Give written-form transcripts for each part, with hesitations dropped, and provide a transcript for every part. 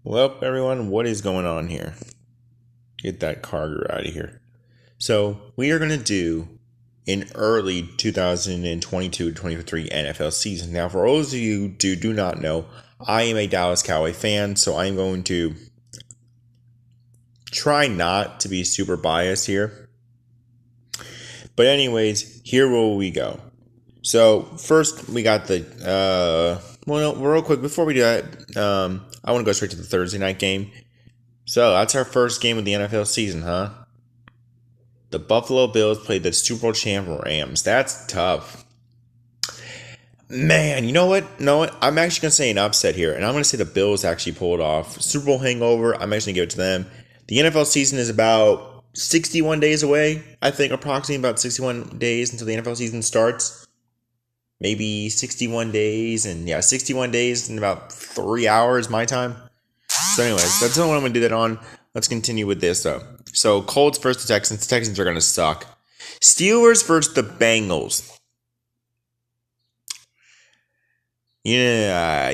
Well, everyone, what is going on here? Get that Carter out of here. So, we are going to do an early 2022-23 NFL season. Now, for those of you who do not know, I am a Dallas Cowboy fan, so I'm going to try not to be super biased here. But anyways, here will we go. So, first, we got real quick, before we do that, I want to go straight to the Thursday night game. So, that's our first game of the NFL season, huh? The Buffalo Bills played the Super Bowl champ Rams. That's tough. Man, you know what? No, I'm actually going to say an upset here, and I'm going to say the Bills actually pulled off. Super Bowl hangover, I'm actually going to give it to them. The NFL season is about 61 days away. I think approximately about 61 days until the NFL season starts. Maybe 61 days, and 61 days in about 3 hours my time. So anyways, that's the one I'm going to do that on. Let's continue with this, though. So, Colts versus the Texans. The Texans are going to suck. Steelers versus the Bengals. Yeah.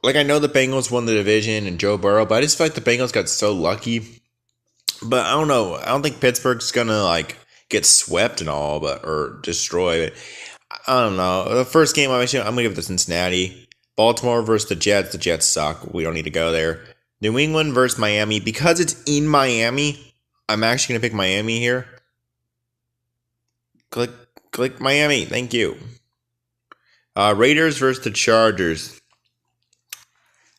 Like, I know the Bengals won the division and Joe Burrow, but I just feel like the Bengals got so lucky. But I don't know. I don't think Pittsburgh's going to, get swept and all, or destroy it. I don't know. The first game, I'm going to give it to Cincinnati. Baltimore versus the Jets. The Jets suck. We don't need to go there. New England versus Miami. Because it's in Miami, I'm actually going to pick Miami here. Click Miami. Thank you. Raiders versus the Chargers.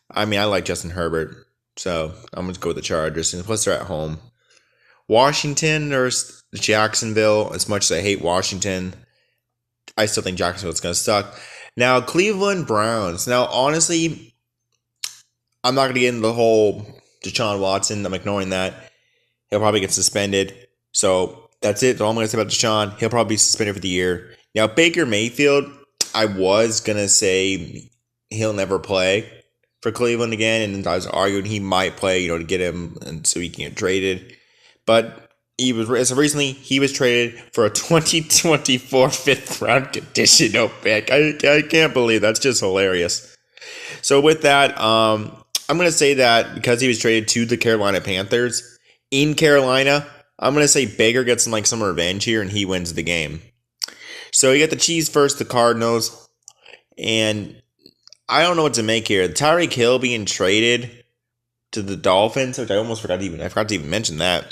I mean, I like Justin Herbert, so I'm going to go with the Chargers. And plus, they're at home. Washington versus Jacksonville. As much as I hate Washington, I still think Jacksonville's going to suck. Now, Cleveland Browns. Now, honestly, I'm not going to get into the whole Deshaun Watson. I'm ignoring that. He'll probably get suspended. So that's it. That's all I'm going to say about Deshaun. He'll probably be suspended for the year. Now, Baker Mayfield, I was going to say he'll never play for Cleveland again. And I was arguing he might play, to get him and so he can get traded. But recently he was traded for a 2024 fifth round conditional pick. I can't believe that's just hilarious. So with that, I'm going to say that because he was traded to the Carolina Panthers in Carolina, I'm going to say Baker gets some revenge here and he wins the game. So you got the Chiefs versus the Cardinals, and I don't know what to make here. Tyreek Hill being traded to the Dolphins, which I forgot to even mention that.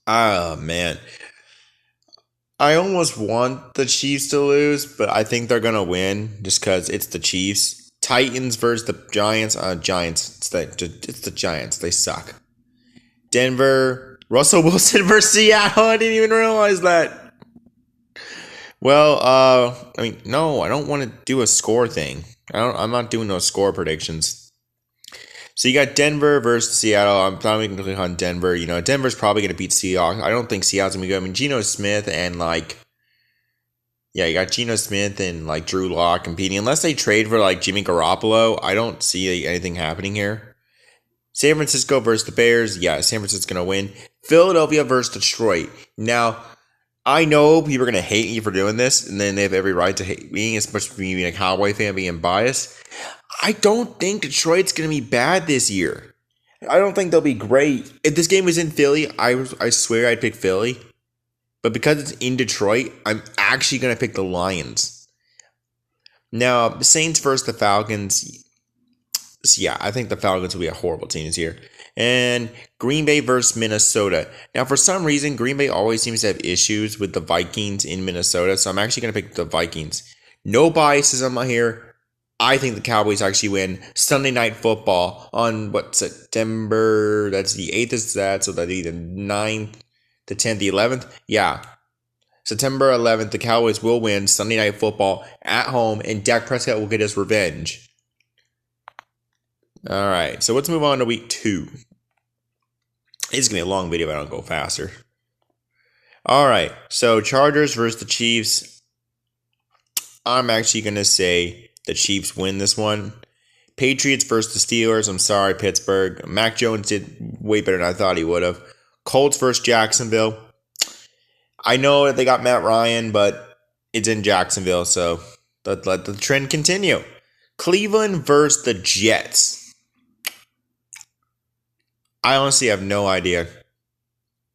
Oh, man. I almost want the Chiefs to lose, but I think they're going to win just because it's the Chiefs. Titans versus the Giants. Giants. It's the Giants. They suck. Denver. Russell Wilson versus Seattle. I didn't even realize that. Well, no, I don't want to do a score thing. I'm not doing no score predictions. So you got Denver versus Seattle. I'm probably going to click on Denver. Denver's probably going to beat Seahawks. I don't think Seattle's going to be good. Geno Smith and you got Geno Smith and Drew Lock competing. Unless they trade for Jimmy Garoppolo, I don't see anything happening here. San Francisco versus the Bears. Yeah, San Francisco's going to win. Philadelphia versus Detroit. Now, I know people are going to hate me for doing this, and then they have every right to hate me, especially me being a Cowboy fan, being biased. I don't think Detroit's going to be bad this year. I don't think they'll be great. If this game was in Philly, I swear I'd pick Philly. But because it's in Detroit, I'm actually going to pick the Lions. Now, the Saints versus the Falcons. So yeah, I think the Falcons will be a horrible team this year. And Green Bay versus Minnesota. Now, for some reason, Green Bay always seems to have issues with the Vikings in Minnesota. So I'm actually going to pick the Vikings. No biasism here. I think the Cowboys actually win Sunday Night Football on September, that's the 8th is that, so that'd be the 9th, the 10th, the 11th. Yeah. September 11th, the Cowboys will win Sunday Night Football at home, and Dak Prescott will get his revenge. All right, so let's move on to week 2. It's going to be a long video, but I don't go faster. All right, so Chargers versus the Chiefs. I'm actually going to say the Chiefs win this one. Patriots versus the Steelers. I'm sorry, Pittsburgh. Mac Jones did way better than I thought he would have. Colts versus Jacksonville. I know that they got Matt Ryan, but it's in Jacksonville, so let the trend continue. Cleveland versus the Jets. I honestly have no idea.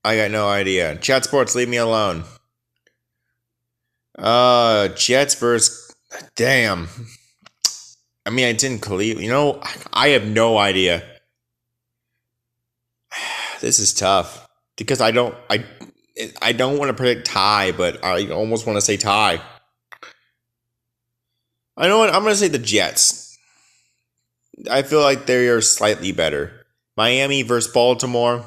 I got no idea. Chat Sports, leave me alone. Jets versus... Damn. I mean, I didn't Cleveland. You know, I have no idea. This is tough. Because I don't want to predict tie, but I almost want to say tie. I know what? I'm going to say the Jets. I feel like they are slightly better. Miami versus Baltimore.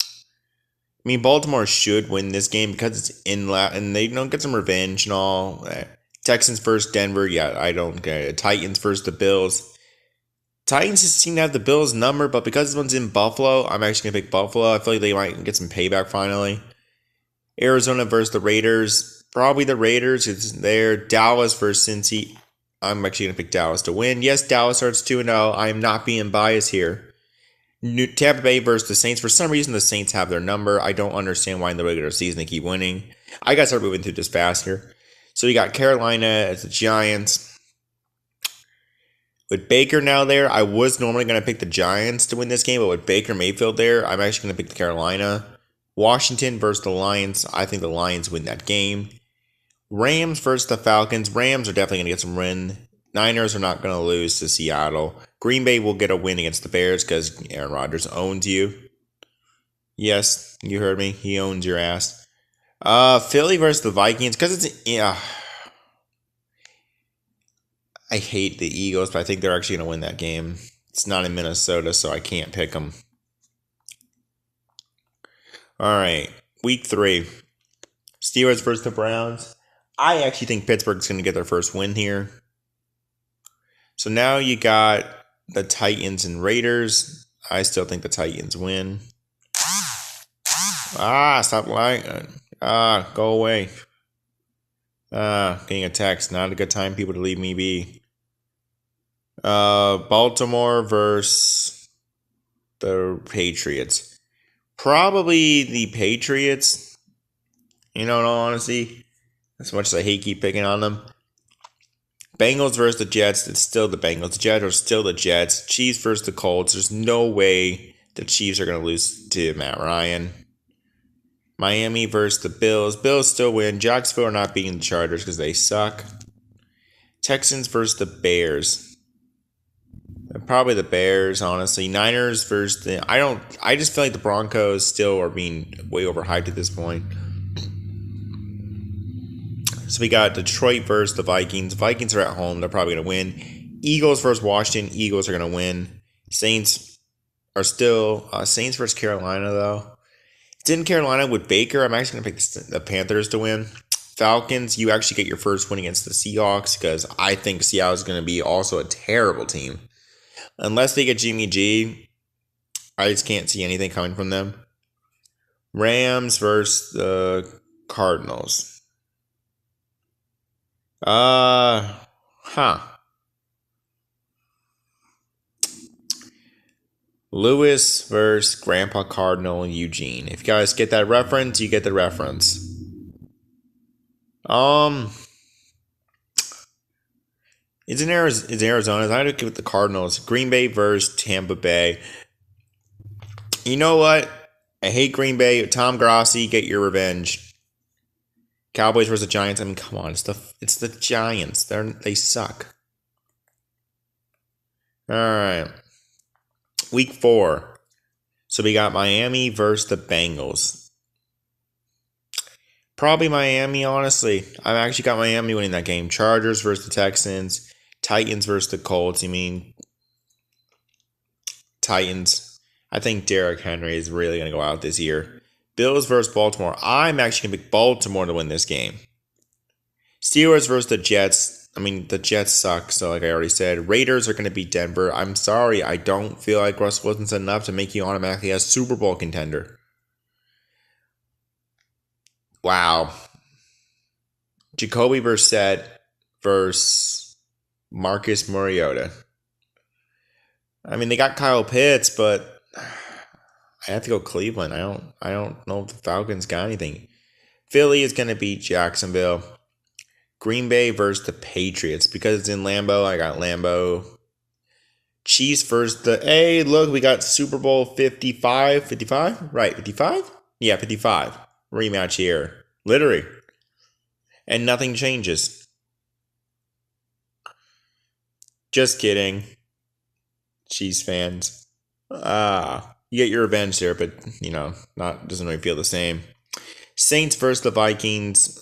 I mean, Baltimore should win this game because it's and they don't get some revenge and all. Texans versus Denver. Yeah, I don't get it. Titans versus the Bills. Titans just seem to have the Bills number, but because this one's in Buffalo, I'm actually going to pick Buffalo. I feel like they might get some payback finally. Arizona versus the Raiders. Probably the Raiders. It's there. Dallas versus Cincy. I'm actually going to pick Dallas to win. Yes, Dallas starts 2-0. I am not being biased here. Tampa Bay versus the Saints. For some reason, the Saints have their number. I don't understand why in the regular season they keep winning. I got to start moving through this fast here. So you got Carolina as the Giants. With Baker now there, I was normally going to pick the Giants to win this game, but with Baker Mayfield there, I'm actually going to pick the Carolina. Washington versus the Lions. I think the Lions win that game. Rams versus the Falcons. Rams are definitely going to get some win. Niners are not going to lose to Seattle. Green Bay will get a win against the Bears because Aaron Rodgers owns you. Yes, you heard me. He owns your ass. Philly versus the Vikings because it's I hate the Eagles, but I think they're actually going to win that game. It's not in Minnesota, so I can't pick them. All right, week 3. Steelers versus the Browns. I actually think Pittsburgh's going to get their first win here. So now you got the Titans and Raiders. I still think the Titans win. Stop lying. Go away. Getting a text. Not a good time, people, to leave me be. Baltimore versus the Patriots. Probably the Patriots. You know, in all honesty, as much as I hate keep picking on them. Bengals versus the Jets. It's still the Bengals. The Jets are still the Jets. Chiefs versus the Colts. There's no way the Chiefs are going to lose to Matt Ryan. Miami versus the Bills. Bills still win. Jacksonville are not beating the Chargers because they suck. Texans versus the Bears. Probably the Bears, honestly. Niners versus the... I just feel like the Broncos still are being way overhyped at this point. So we got Detroit versus the Vikings. Vikings are at home. They're probably going to win. Eagles versus Washington. Eagles are going to win. Saints are still... Saints versus Carolina, though. It's in Carolina with Baker. I'm actually going to pick the Panthers to win. Falcons, you actually get your first win against the Seahawks because I think Seattle is going to be also a terrible team. Unless they get Jimmy G, I just can't see anything coming from them. Rams versus the Cardinals. Lewis versus Grandpa Cardinal and Eugene. If you guys get that reference, you get the reference. It's in Arizona. I had to with the Cardinals. Green Bay versus Tampa Bay. You know what? I hate Green Bay. Tom Grossi, get your revenge. Cowboys versus the Giants. I mean, come on. It's the Giants. They suck. All right. Week 4. So we got Miami versus the Bengals. Probably Miami, honestly. I've actually got Miami winning that game. Chargers versus the Texans. Titans versus the Colts. I mean, Titans. I think Derrick Henry is really going to go out this year. Bills versus Baltimore. I'm actually going to pick Baltimore to win this game. Steelers versus the Jets. I mean, the Jets suck, so like I already said. Raiders are going to beat Denver. I'm sorry. I don't feel like Russell Wilson's enough to make you automatically a Super Bowl contender. Wow. Jacoby Brissett versus Marcus Mariota. I mean, they got Kyle Pitts, but I have to go Cleveland. I don't know if the Falcons got anything. Philly is going to beat Jacksonville. Green Bay versus the Patriots. Because it's in Lambeau, I got Lambeau. Chiefs versus the... Hey, look, we got Super Bowl 55. 55? Right, 55? Yeah, 55. Rematch here. Literally. And nothing changes. Just kidding. Chiefs fans. You get your revenge there, but, doesn't really feel the same. Saints versus the Vikings.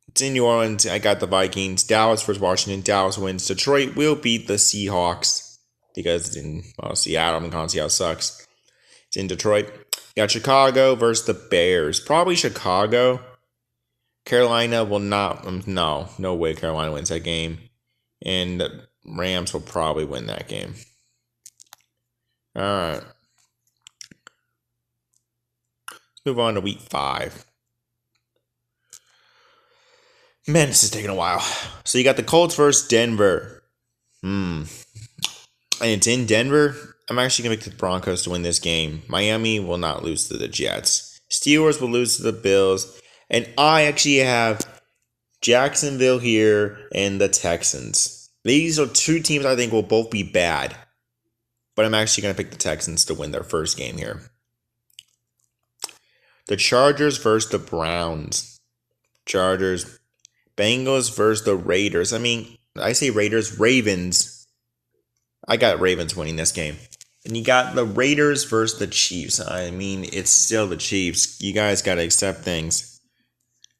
It's in New Orleans. I got the Vikings. Dallas versus Washington. Dallas wins. Detroit will beat the Seahawks because it's in Seattle. I'm going to see how it sucks. It's in Detroit. You got Chicago versus the Bears. Probably Chicago. Carolina will not. No way Carolina wins that game. And the Rams will probably win that game. All right. Let's move on to week 5. Man, this is taking a while. So you got the Colts versus Denver. And it's in Denver. I'm actually going to pick the Broncos to win this game. Miami will not lose to the Jets. Steelers will lose to the Bills. And I actually have Jacksonville here and the Texans. These are 2 teams I think will both be bad. But I'm actually going to pick the Texans to win their first game here. The Chargers versus the Browns. Chargers. Bengals versus the Raiders. I say Raiders. Ravens. I got Ravens winning this game. And you got the Raiders versus the Chiefs. It's still the Chiefs. You guys got to accept things.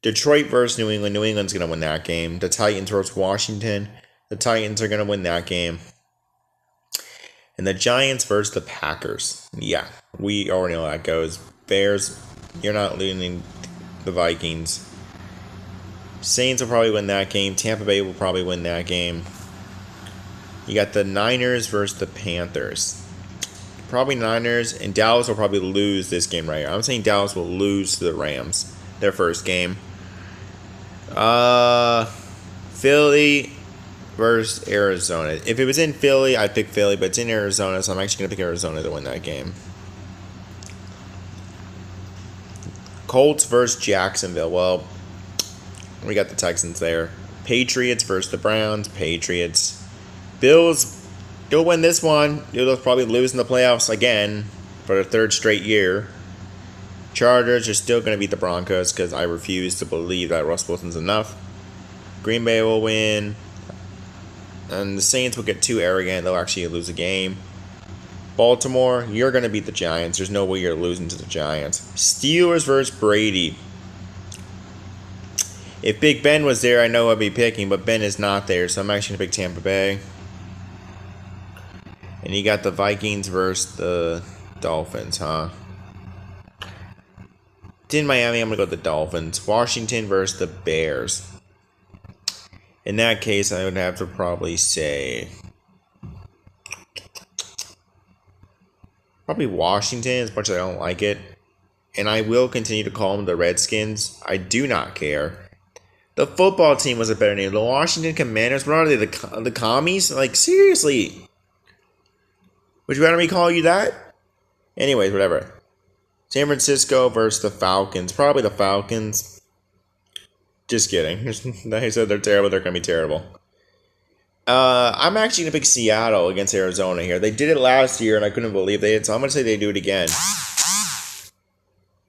Detroit versus New England. New England's going to win that game. The Titans versus Washington. The Titans are going to win that game. And the Giants versus the Packers. Yeah, we already know how that goes. Bears, you're not losing the Vikings. Saints will probably win that game. Tampa Bay will probably win that game. You got the Niners versus the Panthers. Probably Niners, and Dallas will probably lose this game right here. I'm saying Dallas will lose to the Rams, their first game. Philly versus Arizona. If it was in Philly, I'd pick Philly, but it's in Arizona, so I'm actually going to pick Arizona to win that game. Colts versus Jacksonville. Well, we got the Texans there. Patriots versus the Browns. Patriots. Bills, you'll win this one. You'll probably lose in the playoffs again for the 3rd straight year. Chargers are still going to beat the Broncos because I refuse to believe that Russ Wilson's enough. Green Bay will win. And the Saints will get too arrogant. They'll actually lose a game. Baltimore, you're going to beat the Giants. There's no way you're losing to the Giants. Steelers versus Brady. If Big Ben was there, I know who I'd be picking, but Ben is not there, so I'm actually going to pick Tampa Bay. And you got the Vikings versus the Dolphins, huh? It's in Miami, I'm going to go with the Dolphins. Washington versus the Bears. In that case, I would have to probably say... probably Washington, as much as I don't like it. And I will continue to call them the Redskins. I do not care. The football team was a better name. The Washington Commanders, what are they, the commies? Like, seriously. Would you rather me call you that? Anyways, whatever. San Francisco versus the Falcons. Probably the Falcons. Just kidding. They said they're terrible. They're going to be terrible. I'm actually going to pick Seattle against Arizona here. They did it last year, and I couldn't believe they did, so I'm going to say they do it again.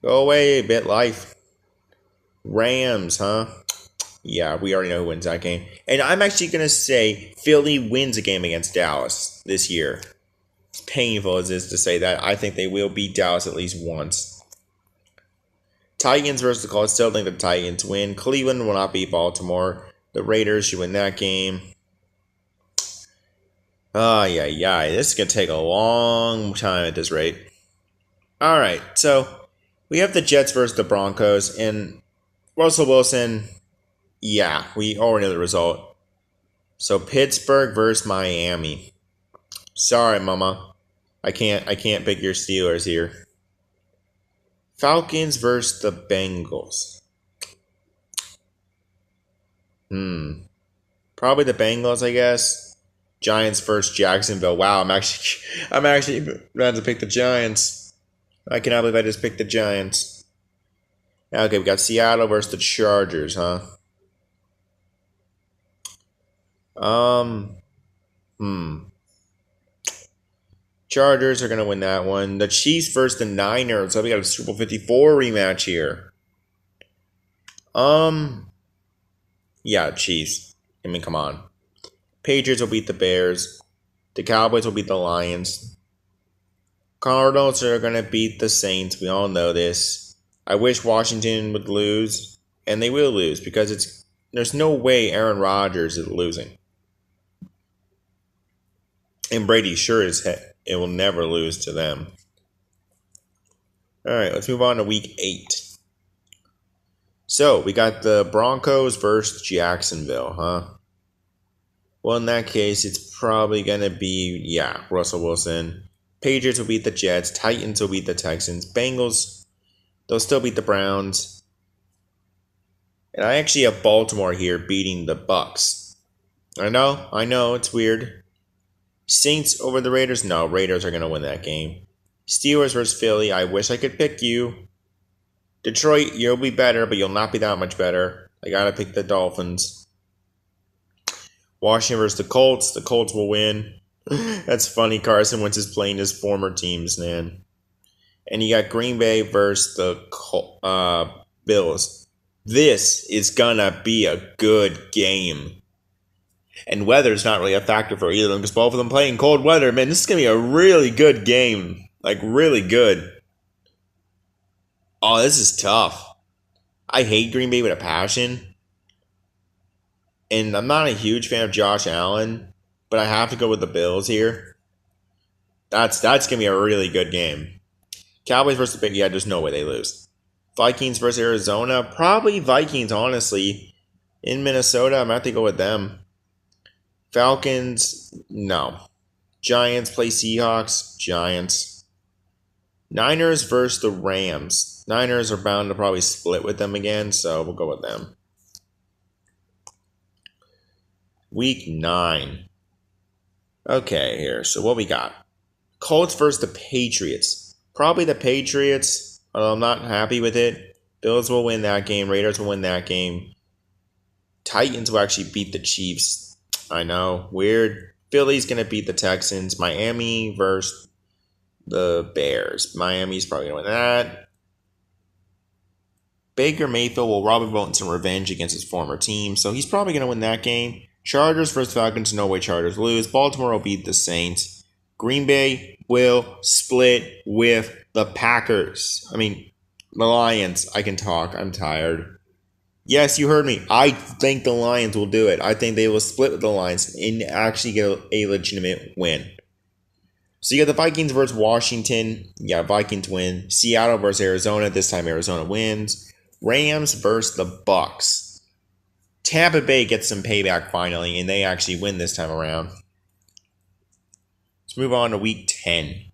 Go away, BitLife. Rams, huh? Yeah, we already know who wins that game. And I'm actually going to say Philly wins a game against Dallas this year. As painful as it is to say that, I think they will beat Dallas at least once. Titans versus the Colts. Still think the Titans win. Cleveland will not beat Baltimore. The Raiders should win that game. This is going to take a long time at this rate. Alright, so we have the Jets versus the Broncos, and Russell Wilson, yeah, we already know the result. So Pittsburgh versus Miami. Sorry, mama. I can't pick your Steelers here. Falcons versus the Bengals. Probably the Bengals, I guess. Giants versus Jacksonville. Wow, I'm actually about to pick the Giants. I cannot believe I just picked the Giants. Okay, we got Seattle versus the Chargers, huh? Um, Chargers are going to win that one. The Chiefs versus the Niners. So we got a Super Bowl 54 rematch here. Yeah, Chiefs. I mean, come on. Patriots will beat the Bears. The Cowboys will beat the Lions. Cardinals are going to beat the Saints. We all know this. I wish Washington would lose, and they will lose because there's no way Aaron Rodgers is losing. And Brady sure as heck it will never lose to them. All right, let's move on to week 8. So we got the Broncos versus Jacksonville, huh? Well, in that case, it's probably going to be, Russell Wilson. Patriots will beat the Jets. Titans will beat the Texans. Bengals, they'll still beat the Browns. And I actually have Baltimore here beating the Bucs. I know, it's weird. Saints over the Raiders? No, Raiders are going to win that game. Steelers versus Philly. I wish I could pick you. Detroit, you'll be better, but you'll not be that much better. I got to pick the Dolphins. Washington versus the Colts. The Colts will win. That's funny. Carson Wentz is playing his former teams, man. And you got Green Bay versus the Bills. This is going to be a good game. And weather's not really a factor for either of them because both of them play in cold weather. Man, this is going to be a really good game. Like, really good. Oh, this is tough. I hate Green Bay with a passion. And I'm not a huge fan of Josh Allen, but I have to go with the Bills here. That's going to be a really good game. Cowboys versus the Bengals, there's no way they lose. Vikings versus Arizona, probably Vikings, honestly. In Minnesota, I'm going to have to go with them. Falcons, no. Giants play Seahawks, Giants. Niners versus the Rams. Niners are bound to probably split with them again, so we'll go with them. Week 9. Okay, here. So what we got? Colts versus the Patriots. Probably the Patriots. I'm not happy with it. Bills will win that game. Raiders will win that game. Titans will actually beat the Chiefs. I know. Weird. Philly's going to beat the Texans. Miami versus the Bears. Miami's probably going to win that. Baker Mayfield will probably want some revenge against his former team, so he's probably going to win that game. Chargers versus Falcons. No way Chargers lose. Baltimore will beat the Saints. Green Bay will split with the Packers. The Lions. I can talk. I'm tired. Yes, you heard me. I think the Lions will do it. I think they will split with the Lions and actually get a legitimate win. So you got the Vikings versus Washington. Yeah, Vikings win. Seattle versus Arizona. This time Arizona wins. Rams versus the Bucs. Tampa Bay gets some payback finally, and they actually win this time around. Let's move on to week 10.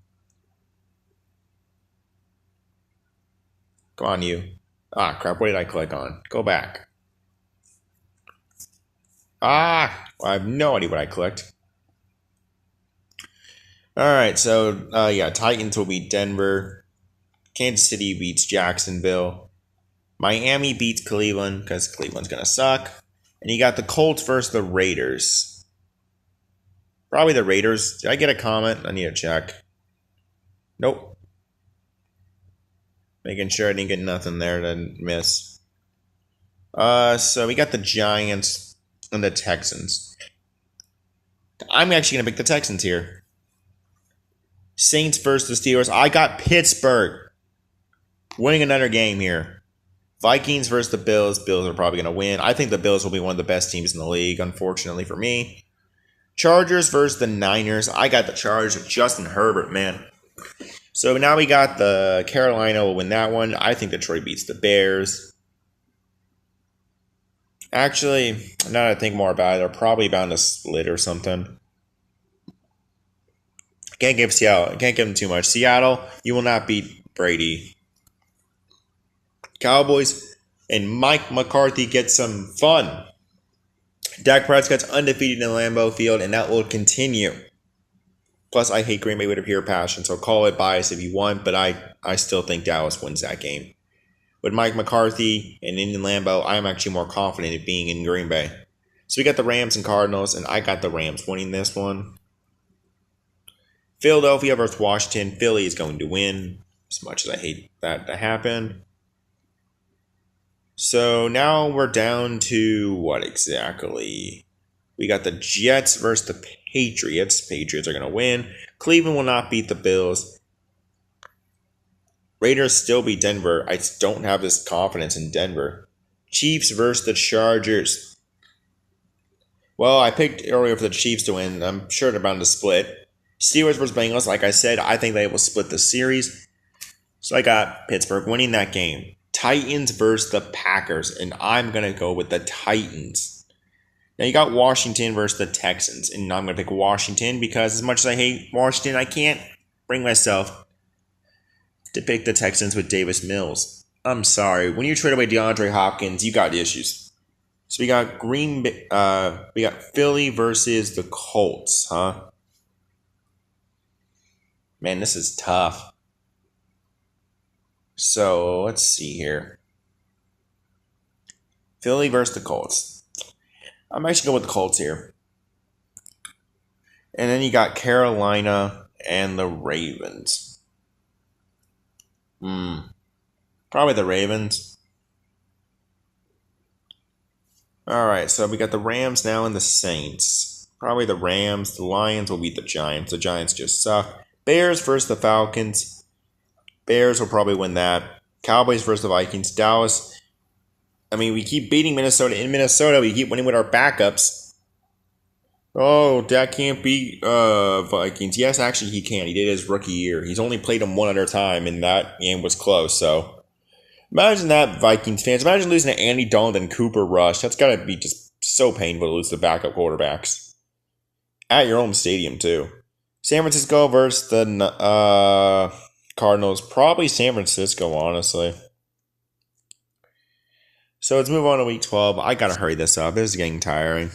Go on, you. Ah, crap. What did I click on? Go back. I have no idea what I clicked. All right, so, Titans will beat Denver. Kansas City beats Jacksonville. Miami beats Cleveland because Cleveland's going to suck. And you got the Colts versus the Raiders. Probably the Raiders. Did I get a comment? I need to check. Nope. Making sure I didn't get nothing there to miss. So we got the Giants and the Texans. I'm actually going to pick the Texans here. Saints versus the Steelers. I got Pittsburgh winning another game here. Vikings versus the Bills. Bills are probably going to win. I think the Bills will be one of the best teams in the league, unfortunately for me. Chargers versus the Niners. I got the Chargers with Justin Herbert, man. So now we got the Carolina will win that one. I think Detroit beats the Bears. Actually, now that I think more about it, they're probably bound to split or something. Can't give them too much. Seattle, you will not beat Brady. Cowboys and Mike McCarthy get some fun. Dak Prescott's undefeated in Lambeau Field, and that will continue. Plus, I hate Green Bay with a pure passion, so call it bias if you want, but I still think Dallas wins that game. With Mike McCarthy and in Lambeau, I am actually more confident in being in Green Bay. So we got the Rams and Cardinals, and I got the Rams winning this one. Philadelphia versus Washington. Philly is going to win, as much as I hate that to happen. So now we're down to what exactly? We got the Jets versus the Patriots. Patriots are going to win. Cleveland will not beat the Bills. Raiders still beat Denver. I don't have this confidence in Denver. Chiefs versus the Chargers. Well, I picked earlier for the Chiefs to win. I'm sure they're bound to split. Steelers versus Bengals. Like I said, I think they will split the series. So I got Pittsburgh winning that game. Titans versus the Packers, and I'm going to go with the Titans. Now you got Washington versus the Texans, and I'm going to pick Washington because as much as I hate Washington, I can't bring myself to pick the Texans with Davis Mills. I'm sorry. When you trade away DeAndre Hopkins, you got issues. So we got we got Philly versus the Colts, huh? Man, this is tough. So, let's see here. Philly versus the Colts. I'm actually going with the Colts here. And then you got Carolina and the Ravens. Probably the Ravens. Alright, so we got the Rams now and the Saints. Probably the Rams. The Lions will beat the Giants. The Giants just suck. Bears versus the Falcons. Bears will probably win that. Cowboys versus the Vikings. Dallas. I mean, we keep beating Minnesota. In Minnesota, we keep winning with our backups. Oh, Dak can't beat Vikings. Yes, actually, he can. He did his rookie year. He's only played them one other time, and that game was close. So, imagine that, Vikings fans. Imagine losing to Andy Dalton and Cooper Rush. That's got to be just so painful to lose to backup quarterbacks. At your own stadium, too. San Francisco versus the Cardinals. Probably San Francisco, honestly. So let's move on to week 12. I gotta hurry this up. This is getting tiring.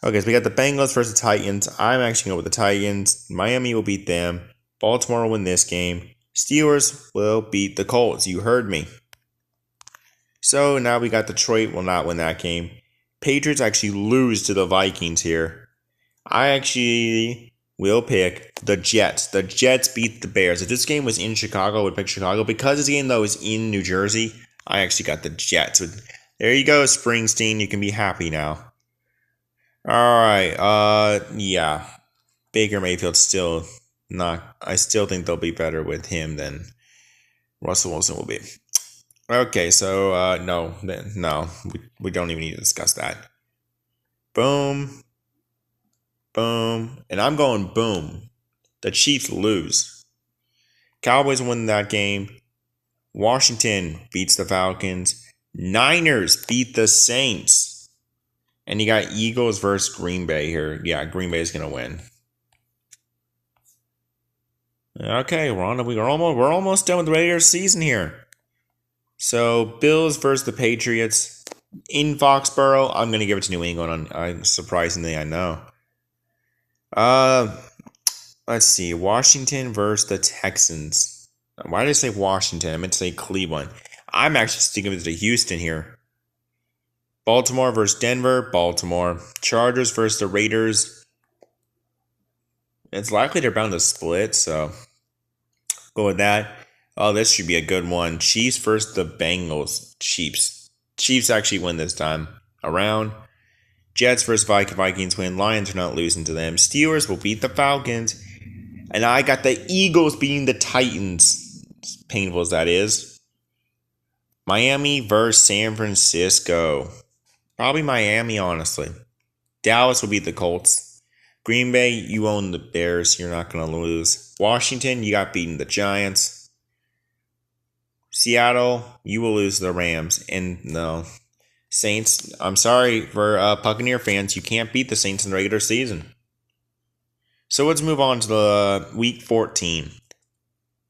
Okay, so we got the Bengals versus the Titans. I'm actually going with the Titans. Miami will beat them. Baltimore will win this game. Steelers will beat the Colts. You heard me. So now we got Detroit will not win that game. Patriots actually lose to the Vikings here. I actually will pick the Jets. The Jets beat the Bears. If this game was in Chicago, I would pick Chicago. Because this game, though, is in New Jersey, I actually got the Jets. There you go, Springsteen. You can be happy now. Alright, yeah. Baker Mayfield still not... I still think they'll be better with him than Russell Wilson will be. Okay, so, no. We don't even need to discuss that. Boom. Boom. And I'm going boom. The Chiefs lose. Cowboys win that game. Washington beats the Falcons. Niners beat the Saints. And you got Eagles versus Green Bay here. Yeah, Green Bay is going to win. Okay, we're almost done with the regular season here. So, Bills versus the Patriots. In Foxborough, I'm going to give it to New England. Surprisingly, I know. Let's see. Washington versus the Texans. Why did I say Washington? I meant to say Cleveland. I'm actually sticking with the Houston here. Baltimore versus Denver. Baltimore. Chargers versus the Raiders. It's likely they're bound to split, so go with that. Oh, this should be a good one. Chiefs versus the Bengals. Chiefs actually win this time around. Jets versus Vikings win. Lions are not losing to them. Steelers will beat the Falcons. And I got the Eagles beating the Titans. As painful as that is. Miami versus San Francisco. Probably Miami, honestly. Dallas will beat the Colts. Green Bay, you own the Bears. You're not going to lose. Washington, you got beaten the Giants. Seattle, you will lose the Rams. And no. Saints, I'm sorry for Buccaneer fans, you can't beat the Saints in the regular season. So let's move on to the week 14.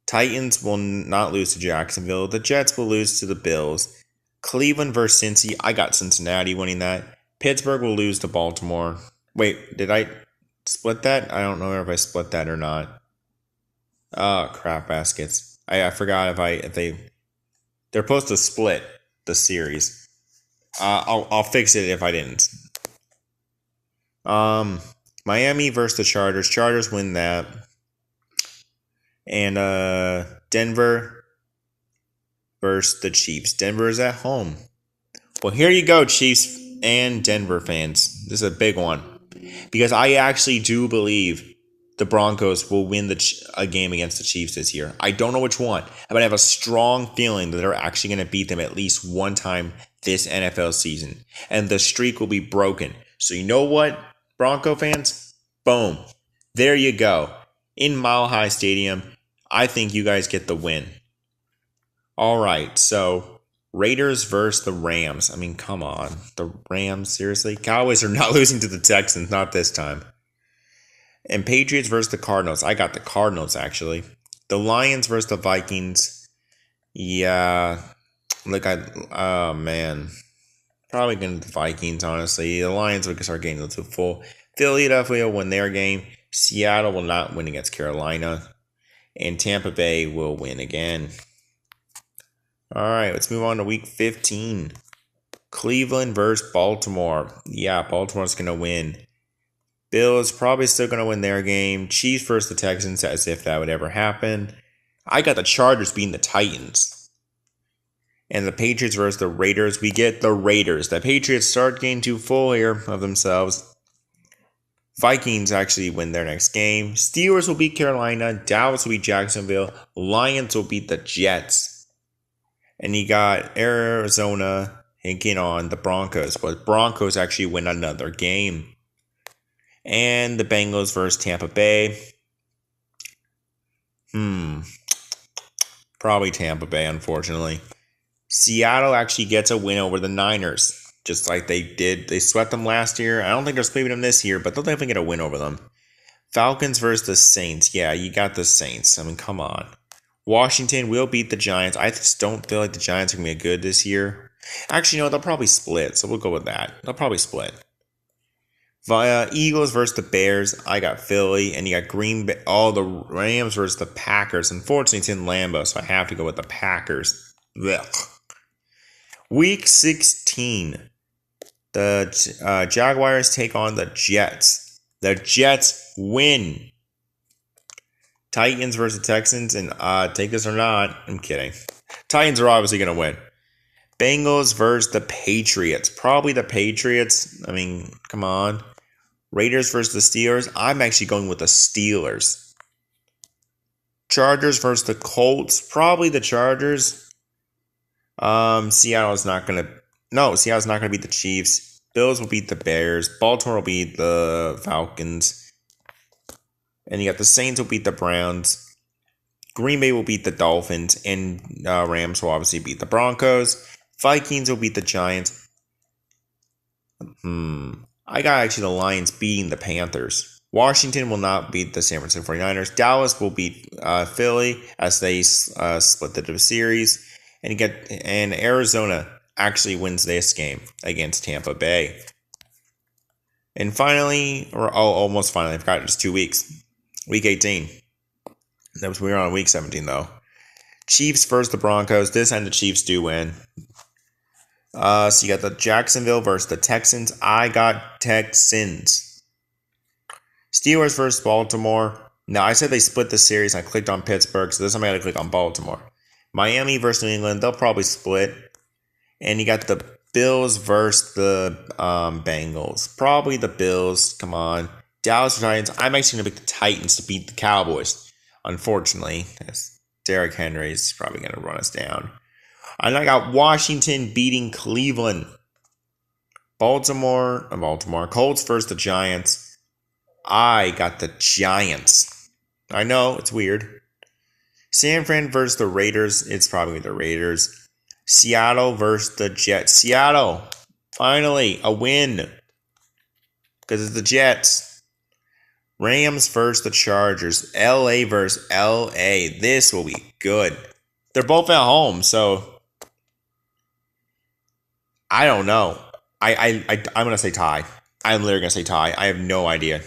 Titans will not lose to Jacksonville. The Jets will lose to the Bills. Cleveland versus Cincy. I got Cincinnati winning that. Pittsburgh will lose to Baltimore. Wait, did I split that? I don't know if I split that or not. Oh, crap baskets. I forgot if they're supposed to split the series. I'll fix it if I didn't. Miami versus the Chargers. Chargers win that. And Denver versus the Chiefs. Denver is at home. Well, here you go, Chiefs and Denver fans. This is a big one. Because I actually do believe the Broncos will win a game against the Chiefs this year. I don't know which one, but I have a strong feeling that they're actually going to beat them at least one time this NFL season. And the streak will be broken. So you know what, Bronco fans? Boom. There you go. In Mile High Stadium, I think you guys get the win. All right, so Raiders versus the Rams. I mean, come on. The Rams, seriously? Cowboys are not losing to the Texans, not this time. And Patriots versus the Cardinals. I got the Cardinals, actually. The Lions versus the Vikings. Yeah. Look, oh, man. Probably going to the Vikings, honestly. The Lions will start getting a little too full. Philadelphia will win their game. Seattle will not win against Carolina. And Tampa Bay will win again. All right, let's move on to Week 15. Cleveland versus Baltimore. Yeah, Baltimore's going to win. Bills probably still going to win their game. Chiefs versus the Texans, as if that would ever happen. I got the Chargers beating the Titans. And the Patriots versus the Raiders. We get the Raiders. The Patriots start getting too full here of themselves. Vikings actually win their next game. Steelers will beat Carolina. Dallas will beat Jacksonville. Lions will beat the Jets. And you got Arizona taking on the Broncos. But Broncos actually win another game. And the Bengals versus Tampa Bay. Probably Tampa Bay, unfortunately. Seattle actually gets a win over the Niners. Just like they did. They swept them last year. I don't think they're sweeping them this year, but they'll definitely get a win over them. Falcons versus the Saints. Yeah, you got the Saints. I mean, come on. Washington will beat the Giants. I just don't feel like the Giants are going to be good this year. Actually, no, they'll probably split, so we'll go with that. They'll probably split. Eagles versus the Bears. I got Philly, and you got Green Bay. Oh, the Rams versus the Packers. Unfortunately, it's in Lambeau, so I have to go with the Packers. Ugh. Week 16. The Jaguars take on the Jets. The Jets win. Titans versus Texans, and take this or not, I'm kidding. Titans are obviously going to win. Bengals versus the Patriots. Probably the Patriots. I mean, come on. Raiders versus the Steelers. I'm actually going with the Steelers. Chargers versus the Colts. Probably the Chargers. Seattle's not going to beat the Chiefs. Bills will beat the Bears. Baltimore will beat the Falcons. And you got the Saints will beat the Browns. Green Bay will beat the Dolphins. And Rams will obviously beat the Broncos. Vikings will beat the Giants. I got actually the Lions beating the Panthers. Washington will not beat the San Francisco 49ers. Dallas will beat Philly as they split the series. And Arizona actually wins this game against Tampa Bay. And finally, almost finally, I forgot, just 2 weeks. Week 18. We were on week 17 though. Chiefs versus the Broncos. This time the Chiefs do win. So you got the Jacksonville versus the Texans. I got Texans. Steelers versus Baltimore. Now, I said they split the series. I clicked on Pittsburgh, so this time I got to click on Baltimore. Miami versus New England. They'll probably split. And you got the Bills versus the Bengals. Probably the Bills. Come on. Dallas Giants. I'm actually going to pick the Titans to beat the Cowboys. Unfortunately, Derrick Henry is probably going to run us down. And I got Washington beating Cleveland. Baltimore. Colts versus the Giants. I got the Giants. I know, it's weird. San Fran versus the Raiders. It's probably the Raiders. Seattle versus the Jets. Seattle. Finally, a win. Because it's the Jets. Rams versus the Chargers. LA versus LA. This will be good. They're both at home, so I don't know. I'm gonna say tie. I'm literally gonna say tie. I have no idea.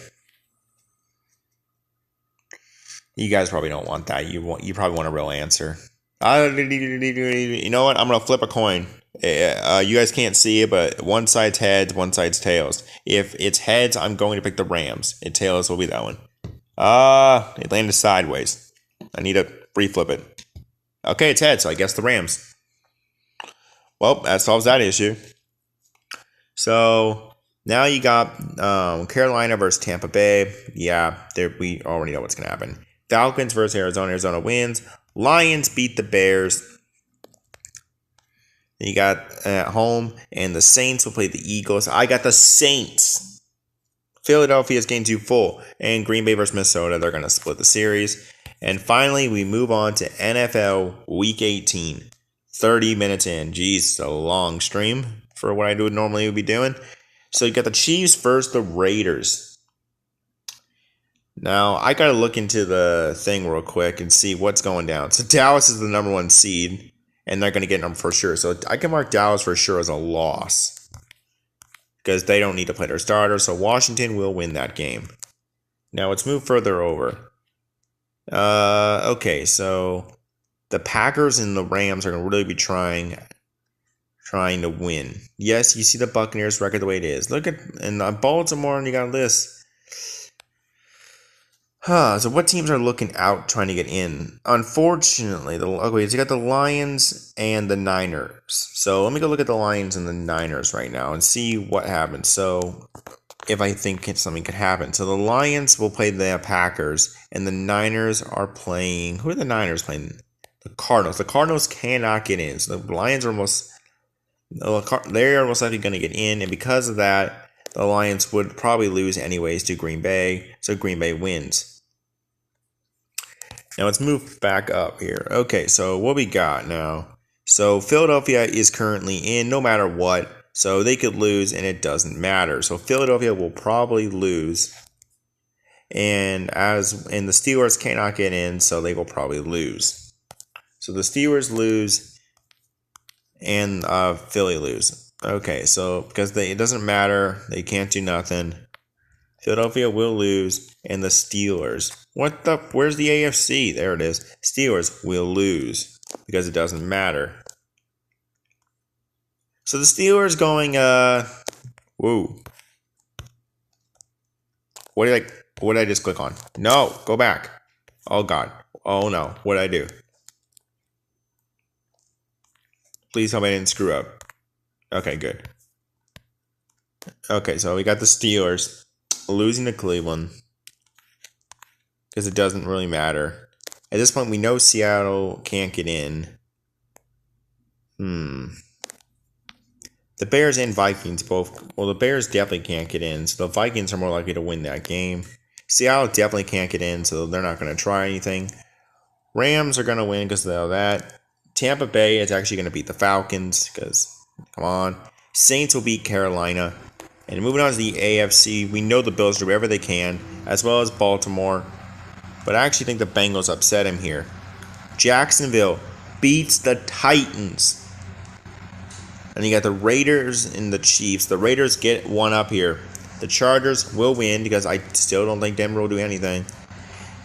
You guys probably don't want that. You probably want a real answer. You know what? I'm gonna flip a coin. You guys can't see it, but one side's heads, one side's tails. If it's heads, I'm going to pick the Rams. If tails will be that one. It landed sideways. I need to reflip it. Okay, it's heads, so I guess the Rams. Well, that solves that issue. So now you got Carolina versus Tampa Bay. Yeah, we already know what's going to happen. Falcons versus Arizona. Arizona wins. Lions beat the Bears. You got at home, and the Saints will play the Eagles. I got the Saints. Philadelphia's getting too full. And Green Bay versus Minnesota, they're going to split the series. And finally, we move on to NFL Week 18. 30 minutes in. Jeez, it's a long stream for what I would normally be doing. So you got the Chiefs versus the Raiders. Now, I got to look into the thing real quick and see what's going down. So Dallas is the number 1 seed. And they're going to get them for sure. So I can mark Dallas for sure as a loss. Because they don't need to play their starter. So Washington will win that game. Now let's move further over. Okay, so the Packers and the Rams are going to really be trying to win. Yes, you see the Buccaneers record the way it is. Look at in Baltimore, and you got this. So what teams are looking out trying to get in? Unfortunately, so you got the Lions and the Niners. So let me go look at the Lions and the Niners right now and see what happens. So if I think something could happen. So the Lions will play the Packers, and the Niners are playing. Who are the Niners playing? The Cardinals. The Cardinals cannot get in. So the Lions are they're most likely going to get in, and because of that, the Lions would probably lose anyways to Green Bay. So Green Bay wins. Now let's move back up here. Okay, so what we got now? So Philadelphia is currently in no matter what. So they could lose and it doesn't matter. So Philadelphia will probably lose. And the Steelers cannot get in, so they will probably lose. So the Steelers lose and Philly lose. Okay, so because it doesn't matter, they can't do nothing. Philadelphia will lose, and the Steelers. Where's the AFC? There it is. Steelers will lose because it doesn't matter. So the Steelers going, whoa. What did I just click on? No, go back. Oh, God. Oh, no. What did I do? Please tell me I didn't screw up. Okay, good. Okay, so we got the Steelers losing to Cleveland because it doesn't really matter. At this point, we know Seattle can't get in. The Bears and Vikings both. Well, the Bears definitely can't get in, so the Vikings are more likely to win that game. Seattle definitely can't get in, so they're not going to try anything. Rams are going to win because of that. Tampa Bay is actually going to beat the Falcons because, come on. Saints will beat Carolina. And moving on to the AFC, we know the Bills do whatever they can, as well as Baltimore. But I actually think the Bengals upset him here. Jacksonville beats the Titans. And you got the Raiders and the Chiefs. The Raiders get one up here. The Chargers will win because I still don't think Denver will do anything.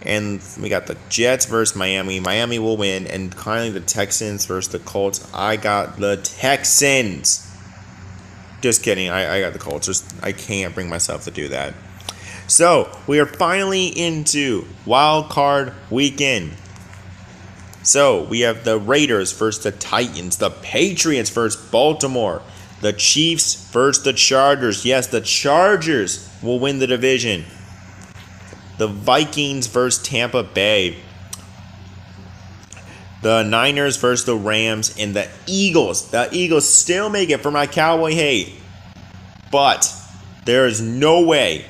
And we got the Jets versus Miami. Miami will win. And finally the Texans versus the Colts. I got the Texans. Just kidding. I got the Colts. I can't bring myself to do that. So, we are finally into Wild Card Weekend. So, we have the Raiders versus the Titans. The Patriots versus Baltimore. The Chiefs versus the Chargers. Yes, the Chargers will win the division. The Vikings versus Tampa Bay. The Niners versus the Rams, and the Eagles. The Eagles still make it for my Cowboy hate. But there is no way.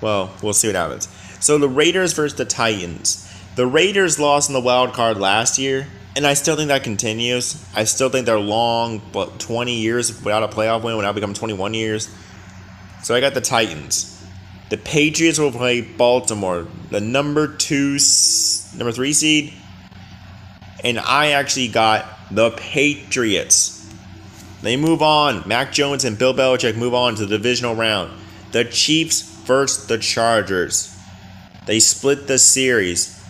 Well, we'll see what happens. So the Raiders versus the Titans. The Raiders lost in the wild card last year, and I still think that continues. I still think they're long, but 20 years without a playoff win, without becoming 21 years. So I got the Titans. The Patriots will play Baltimore, the number 3 seed. And I actually got the Patriots. They move on. Mac Jones and Bill Belichick move on to the divisional round. The Chiefs versus the Chargers. They split the series.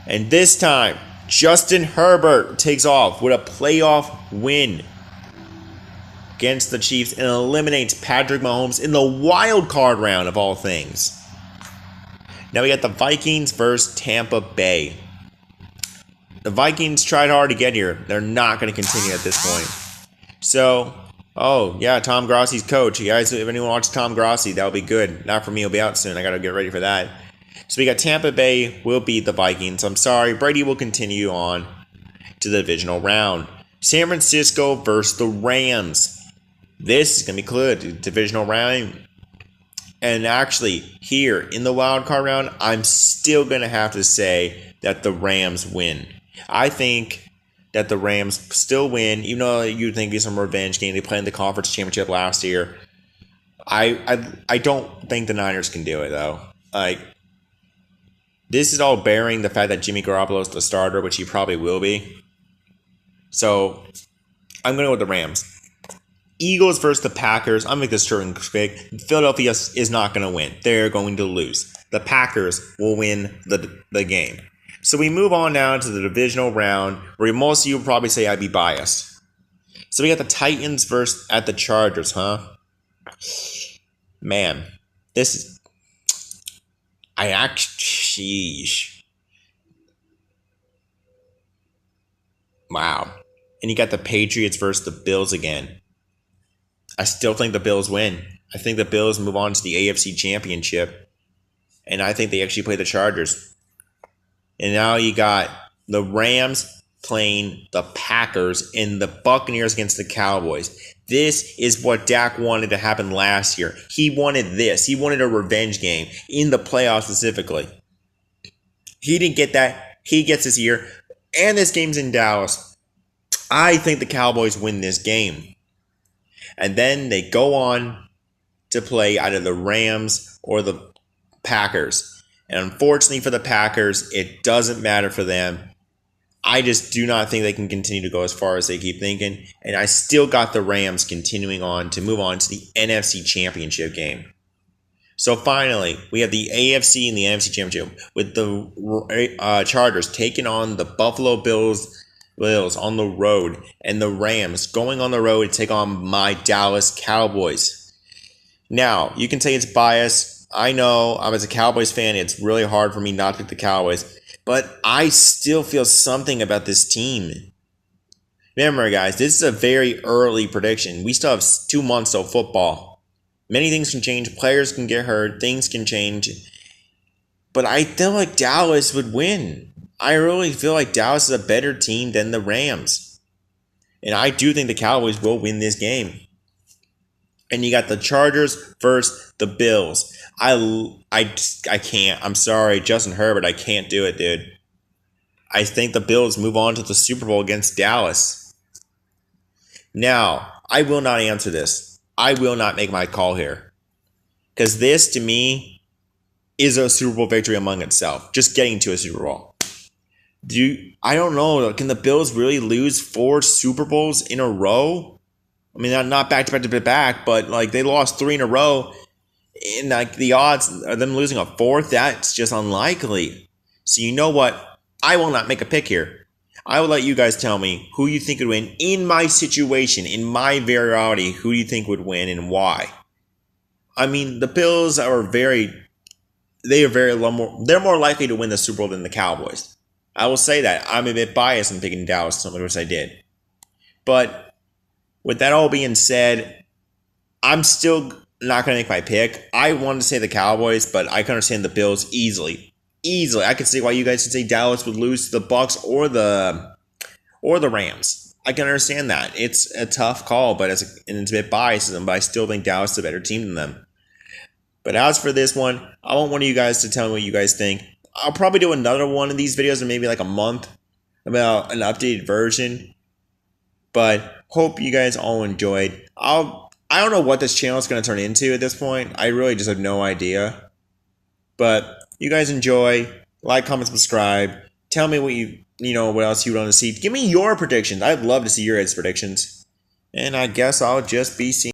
And this time, Justin Herbert takes off with a playoff win against the Chiefs and eliminates Patrick Mahomes in the wild card round of all things. Now we got the Vikings versus Tampa Bay. The Vikings tried hard to get here. They're not going to continue at this point. So, oh yeah, Tom Grossi's coach. You guys, if anyone watches Tom Grossi, that'll be good. Not for me, he'll be out soon. I got to get ready for that. So we got Tampa Bay will beat the Vikings. I'm sorry, Brady will continue on to the divisional round. San Francisco versus the Rams. This is going to be good, divisional round. And actually, here in the wild card round, I'm still going to have to say that the Rams win. I think that the Rams still win, even though you think it's some revenge game. They played in the conference championship last year. I don't think the Niners can do it, though. Like, this is all bearing the fact that Jimmy Garoppolo is the starter, which he probably will be. So, I'm going to go with the Rams. Eagles versus the Packers. I'm making this short and quick. Philadelphia is not going to win. They're going to lose. The Packers will win the game. So we move on now to the divisional round, where most of you will probably say I'd be biased. So we got the Titans versus at the Chargers, huh? Man, this is... Sheesh. Wow. And you got the Patriots versus the Bills again. I still think the Bills win. I think the Bills move on to the AFC Championship. And I think they actually play the Chargers. And now you got the Rams playing the Packers and the Buccaneers against the Cowboys. This is what Dak wanted to happen last year. He wanted this. He wanted a revenge game in the playoffs specifically. He didn't get that. He gets this year. And this game's in Dallas. I think the Cowboys win this game. And then they go on to play either the Rams or the Packers. And unfortunately for the Packers, it doesn't matter for them. I just do not think they can continue to go as far as they keep thinking. And I still got the Rams continuing on to move on to the NFC Championship game. So finally, we have the AFC and the NFC Championship with the Chargers taking on the Buffalo Bills on the road, and the Rams going on the road to take on my Dallas Cowboys. Now, you can say it's biased. I know, as a Cowboys fan, it's really hard for me not to pick the Cowboys, but I still feel something about this team. Remember, guys, this is a very early prediction. We still have 2 months of football. Many things can change. Players can get hurt. Things can change. But I feel like Dallas would win. I really feel like Dallas is a better team than the Rams. And I do think the Cowboys will win this game. And you got the Chargers versus the Bills. I can't. I'm sorry, Justin Herbert. I can't do it, dude. I think the Bills move on to the Super Bowl against Dallas. Now, I will not answer this. I will not make my call here. Because this, to me, is a Super Bowl victory among itself. Just getting to a Super Bowl. I don't know. Can the Bills really lose 4 Super Bowls in a row? I mean, not back to back, but like they lost 3 in a row. And like the odds of them losing a 4th, that's just unlikely. So you know what? I will not make a pick here. I will let you guys tell me who you think would win in my situation, in my variety. Who do you think would win and why? I mean, the Bills are they're more likely to win the Super Bowl than the Cowboys. I will say that. I'm a bit biased in picking Dallas, which I did. But with that all being said, I'm still not going to make my pick. I wanted to say the Cowboys, but I can understand the Bills easily. I can see why you guys would say Dallas would lose to the Bucs or the Rams. I can understand that. It's a tough call, but it's a bit biased, but I still think Dallas is a better team than them. But as for this one, I want one of you guys to tell me what you guys think. I'll probably do another one of these videos in maybe like a month about an updated version. But hope you guys all enjoyed. I don't know what this channel is going to turn into at this point. I really just have no idea. But you guys enjoy. Like, comment, subscribe. Tell me what else you want to see. Give me your predictions. I'd love to see your guys' predictions. And I guess I'll just be seeing